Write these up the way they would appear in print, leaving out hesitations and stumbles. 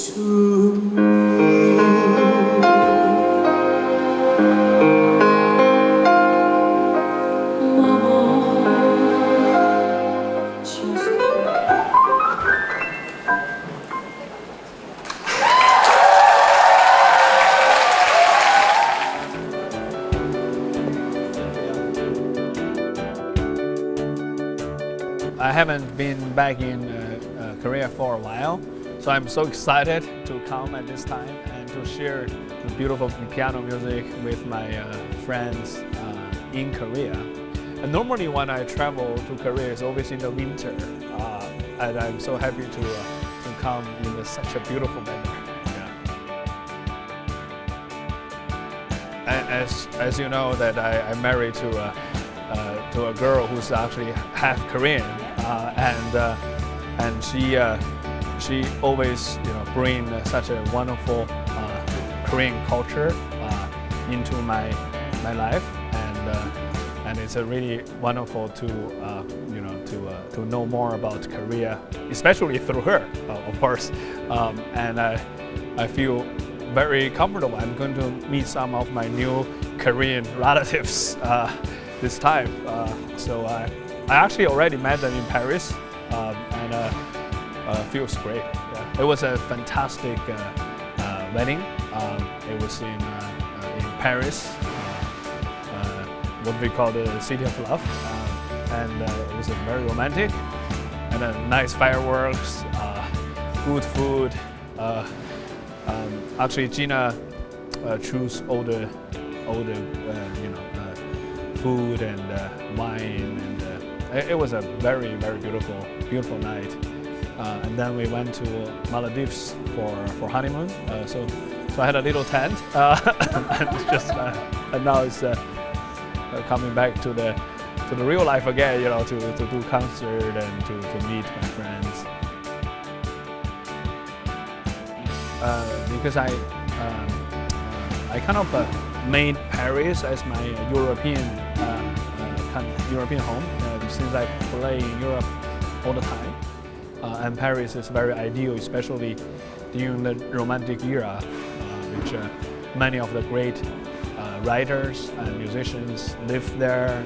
I haven't been back in Korea for a while, so I'm so excited to come at this time and to share the beautiful piano music with my friends in Korea. And normally when I travel to Korea, it's always in the winter, and I'm so happy to come in such a beautiful weather. Yeah. As you know, that I'm married to a girl who's actually half Korean, and she always bring such a wonderful Korean culture into my life, and it's really wonderful to to know more about Korea, especially through her, of course, and I feel very comfortable. I'm going to meet some of my new Korean relatives this time. So I actually already met them in Paris, and feels great. Yeah. It was a fantastic wedding. It was in Paris, what we call the City of Love, and it was very romantic, and nice fireworks, good food. Actually, Gina chose all the food and wine, and it was a very beautiful night. And then we went to Maldives for honeymoon. So I had a little tent, and it's just and now it's coming back to the real life again. To do concert and to meet my friends. Because I kind of made Paris as my European home since I play in Europe all the time, and Paris is very ideal, especially during the Romantic era, which many of the great writers and musicians lived there,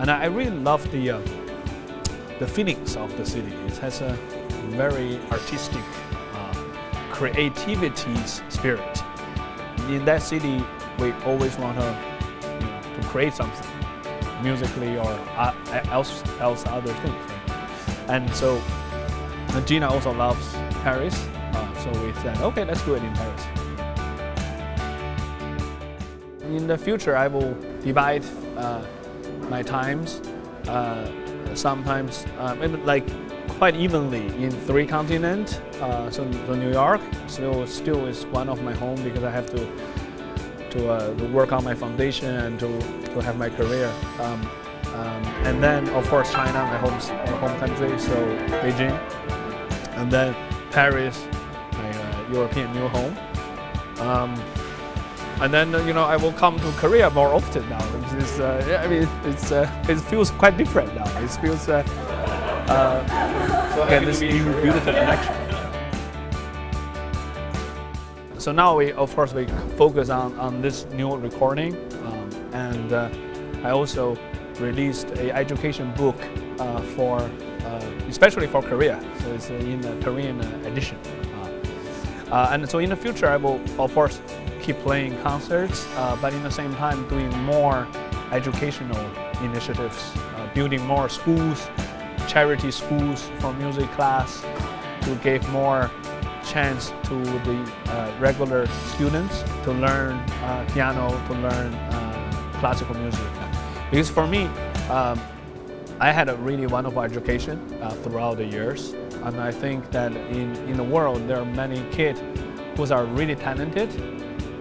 and I really love the feelings of the city. It has a very artistic creativity spirit. In that city, we always want to create something, musically or else other things. Right? And so Gina also loves Paris, so we said, okay, let's do it in Paris. In the future, I will divide my times, sometimes like quite evenly in 3 continents. So New York still is one of my home because I have to work on my foundation and to have my career. And then of course China, my home country, so Beijing, and then Paris, my European new home. And then I will come to Korea more often now. It feels quite different now. It feels this beautiful connection. So now we focus on this new recording, and I also released an education book especially for Korea. So it's in the Korean edition. And so in the future, I will of course keep playing concerts, but in the same time doing more educational initiatives, building more schools, charity schools for music class, to give more chance to the regular students to learn piano, to learn classical music. Because for me, I had a really wonderful education throughout the years, and I think that in the world there are many kids who are really talented,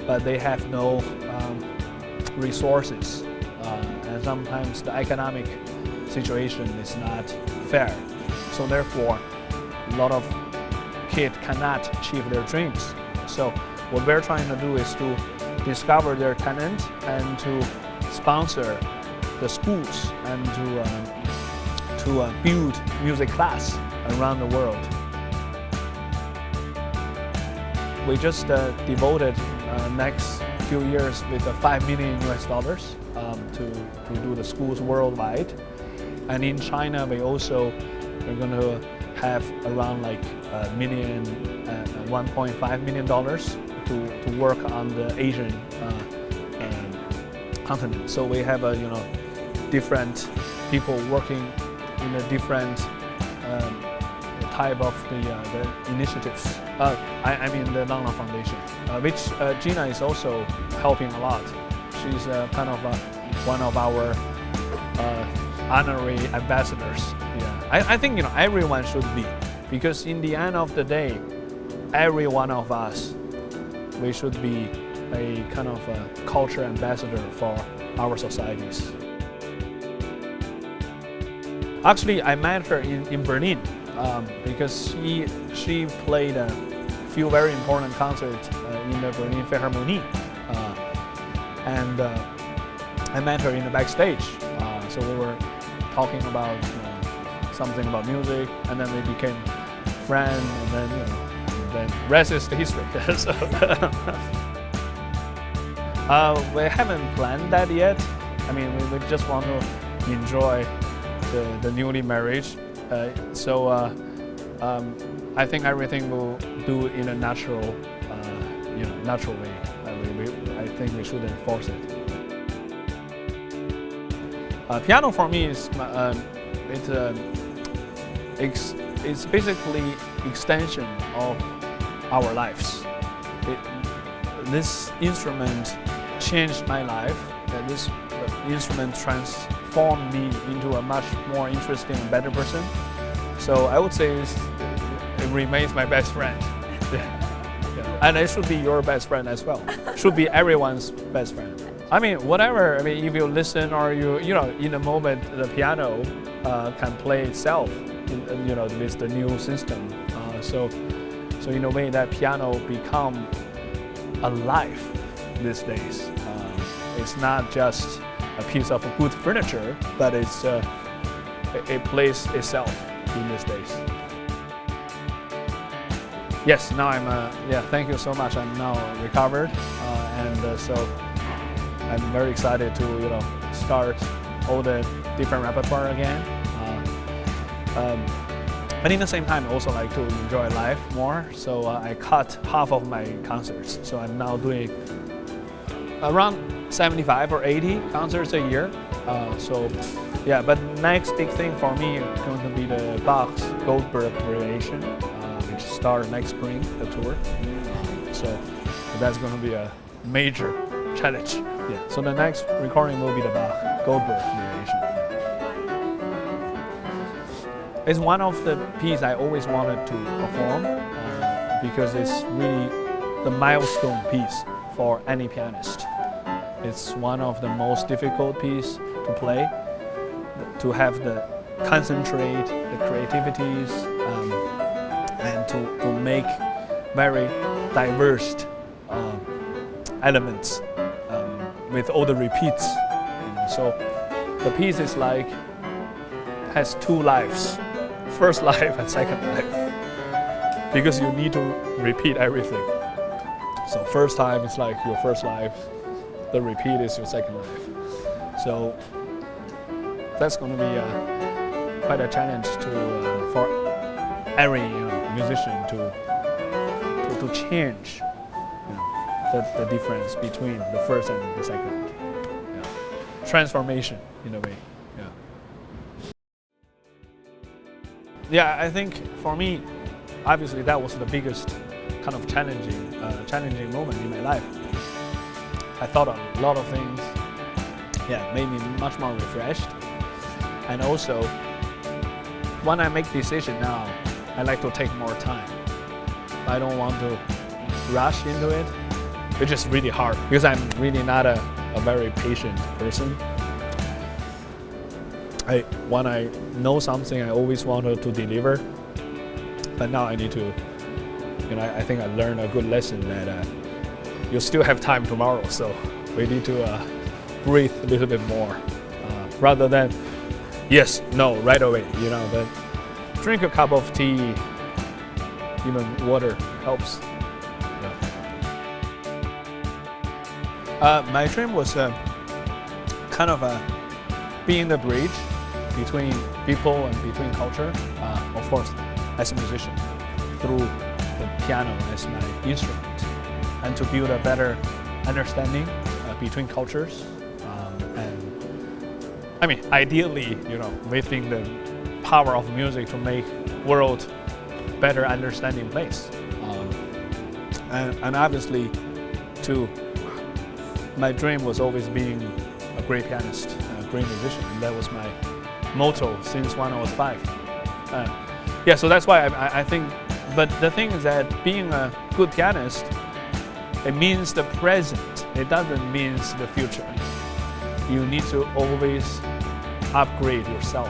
but they have no resources, and sometimes the economic situation is not fair. So therefore, a lot of kids cannot achieve their dreams. So what we're trying to do is to discover their talent and to sponsor the schools and to build music class around the world. we just devoted next few years with $5 million to do the schools worldwide. And in China, we're going to have around like $1.5 million to work on the Asian continent. So we have different people working in a different type of the initiatives. I mean the Lang Lang Foundation, which Gina is also helping a lot. She's kind of one of our honorary ambassadors. Yeah, I think everyone should be, because in the end of the day, every one of us, we should be a kind of a culture ambassador for our societies. Actually, I met her in Berlin because she played a few very important concerts in the Berlin Philharmonic, and I met her in the backstage. So we were talking about something about music, and then we became friends, and then rest is history. So, we haven't planned that yet. I mean, we just want to enjoy the newly married. So I think everything will do in a natural way. I think we shouldn't force it. Piano for me is it's basically extension of our lives. This instrument changed my life. This instrument transformed me into a much more interesting and better person. So I would say it remains my best friend. Yeah. And it should be your best friend as well. Should be everyone's best friend. I mean, whatever. I mean, if you listen or in a moment, the piano can play itself. With the new system. So in a way, that piano become alive these days. It's not just a piece of good furniture, but it's it plays itself in these days. Yes, now I'm. Thank you so much. I'm now recovered, and so I'm very excited to start all the different repertoire again. But in the same time, I also like to enjoy life more. So I cut half of my concerts. So I'm now doing around 75 or 80 concerts a year. But next big thing for me is going to be the Bach's Goldberg variation, which starts next spring, the tour. So that's going to be a major challenge. Yeah. So the next recording will be the Bach Goldberg variation. It's one of the pieces I always wanted to perform because it's really the milestone piece for any pianist. It's one of the most difficult pieces to play, to have the concentrate, the creativities, and to make very diverse elements with all the repeats. So the piece is like has two lives. First life and second life, because you need to repeat everything. So first time is like your first life, the repeat is your second life. So that's going to be quite a challenge for every musician to change the difference between the first and the second. Transformation in a way. Yeah, I think for me, obviously that was the biggest kind of challenging moment in my life. I thought a lot of things, made me much more refreshed. And also, when I make decision now, I like to take more time. I don't want to rush into it, which is really hard because I'm really not a very patient person. When I know something, I always wanted to deliver, but now I need to, I think I learned a good lesson that you still have time tomorrow, so we need to breathe a little bit more, rather than yes, no, right away, but drink a cup of tea, even water helps. My dream was kind of being the bridge between people and between culture, of course, as a musician, through the piano as my instrument, and to build a better understanding between cultures. And I mean, ideally, within the power of music to make world better understanding place. And obviously, too, my dream was always being a great pianist, a great musician, and that was my motto since when I was 5. So that's why I think, but the thing is that being a good pianist, it means the present, it doesn't mean the future. You need to always upgrade yourself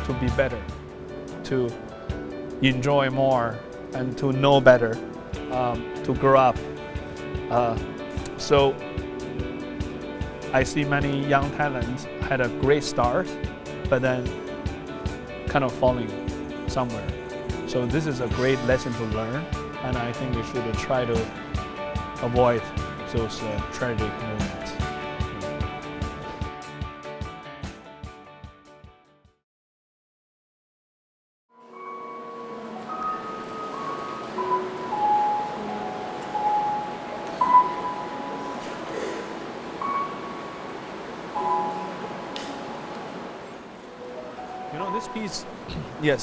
to be better, to enjoy more, and to know better, to grow up. So I see many young talents had a great start, but then kind of falling somewhere. So this is a great lesson to learn, and I think we should try to avoid those tragic moments.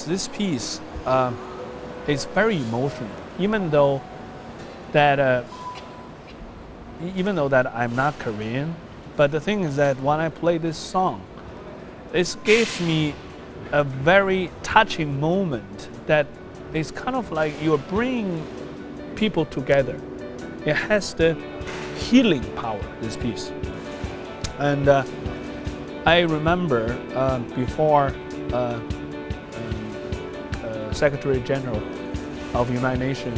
This piece is very emotional. Even though that I'm not Korean, but the thing is that when I play this song, it gives me a very touching moment that is kind of like you're bringing people together. It has the healing power, this piece. And I remember before Secretary General of United Nations,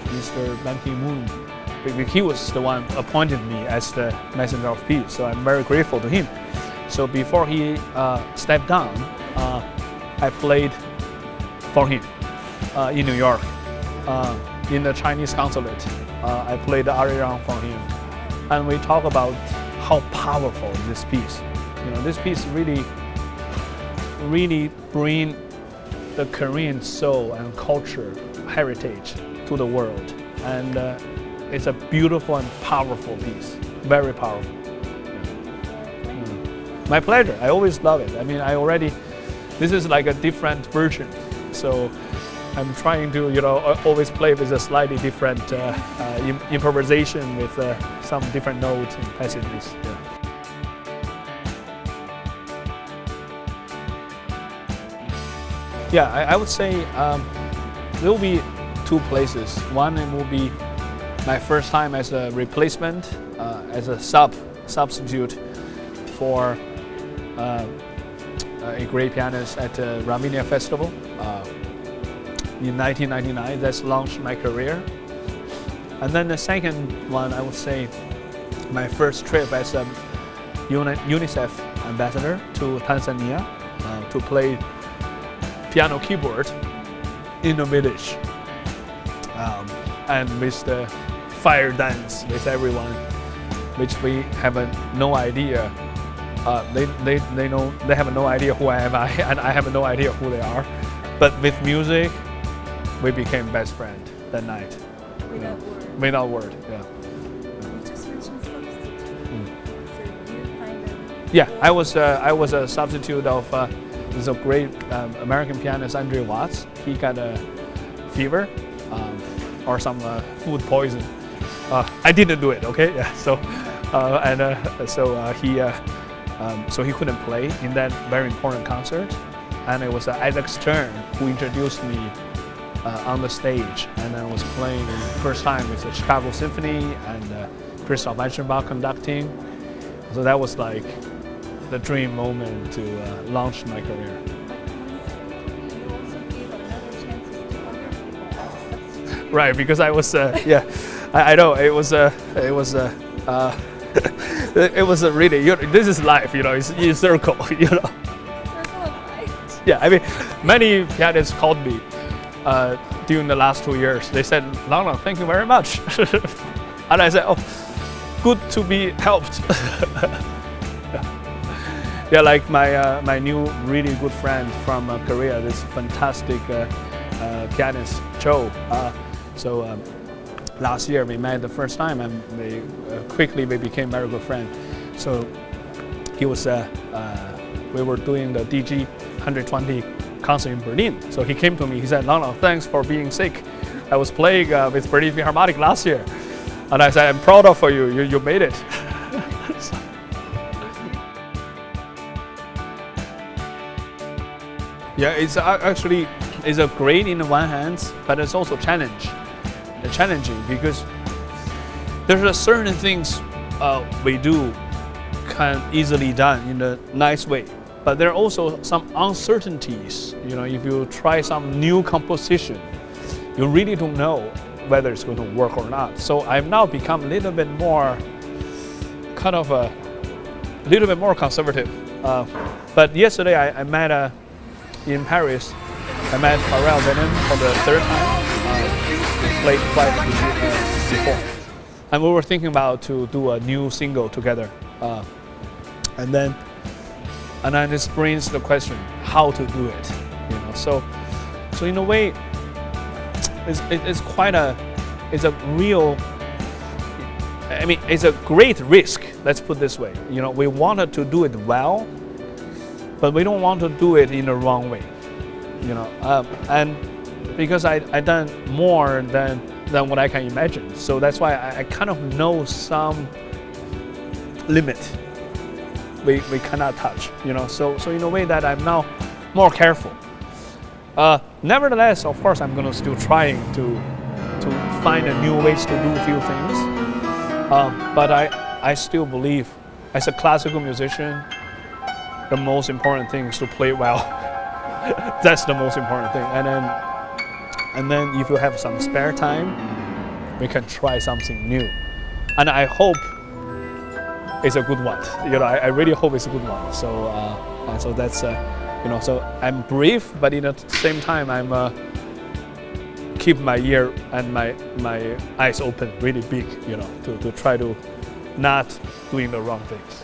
Mr. Ban Ki-moon, he was the one appointed me as the messenger of peace. So I'm very grateful to him. So before he stepped down, I played for him in New York, in the Chinese consulate. I played the aria for him, and we talk about how powerful this piece. This piece really bring the Korean soul and culture heritage to the world, and it's a beautiful and powerful piece, very powerful. My pleasure. I always love it. I mean, this is like a different version, so I'm trying to always play with a slightly different improvisation with some different notes and passages. I would say there will be two places. One, it will be my first time as a replacement, as a substitute for a great pianist at the Ravinia Festival in 1999. That's launched my career. And then the second one, I would say my first trip as a UNICEF ambassador to Tanzania to play piano keyboard in a village, and with the fire dance with everyone, which we have no idea. They have no idea who I am, and I have no idea who they are. But with music, we became best friend that night. Without word. You just mentioned substitute. So you kind of. Yeah, I was a substitute of. There's a great American pianist, Andrew Watts. He got a fever or some food poison. I didn't do it, okay? Yeah. So he couldn't play in that very important concert. And it was Isaac Stern who introduced me on the stage. And I was playing first time with the Chicago Symphony and Christoph Eichenbach conducting. So that was like the dream moment to launch my career. You also gave another chances to other people as a substitute. Right, because I was I know it was it was a really this is life, it's in circle, Circle of life. Yeah, I mean, many pianists called me during the last 2 years. They said, "Lang, thank you very much," and I said, "Oh, good to be helped. Yeah, like my new really good friend from Korea, this fantastic pianist Joe. Last year we met the first time, and we became very good friends. So he was we were doing the DG 120 concert in Berlin. So he came to me. He said, "No, thanks for being sick. I was playing with Berlin Philharmonic last year," and I said, "I'm proud of you. You made it." Yeah, it's actually a great in the one hand, but it's also challenging because there's a certain things we do can easily done in a nice way, but there are also some uncertainties. You know, if you try some new composition, you really don't know whether it's going to work or not. So I've now become a little bit more conservative. But yesterday I met in Paris, I met Pharrell for the third time. We played quite before, and we were thinking about to do a new single together. And then this brings the question how to do it. You know, so in a way, it's a great risk. Let's put it this way. You know, we wanted to do it well, but we don't want to do it in the wrong way, you know. And because I done more than what I can imagine, so that's why I kind of know some limit we cannot touch, you know. So in a way that I'm now more careful. Nevertheless, of course, I'm gonna still trying to find a new ways to do a few things. But I still believe, as a classical musician, the most important thing is to play well. That's the most important thing. And then if you have some spare time, we can try something new. And I hope it's a good one. You know, I really hope it's a good one. So that's you know. So I'm brief, but at the same time, I'm keep my ear and my eyes open, really big. You know, to try to not doing the wrong things.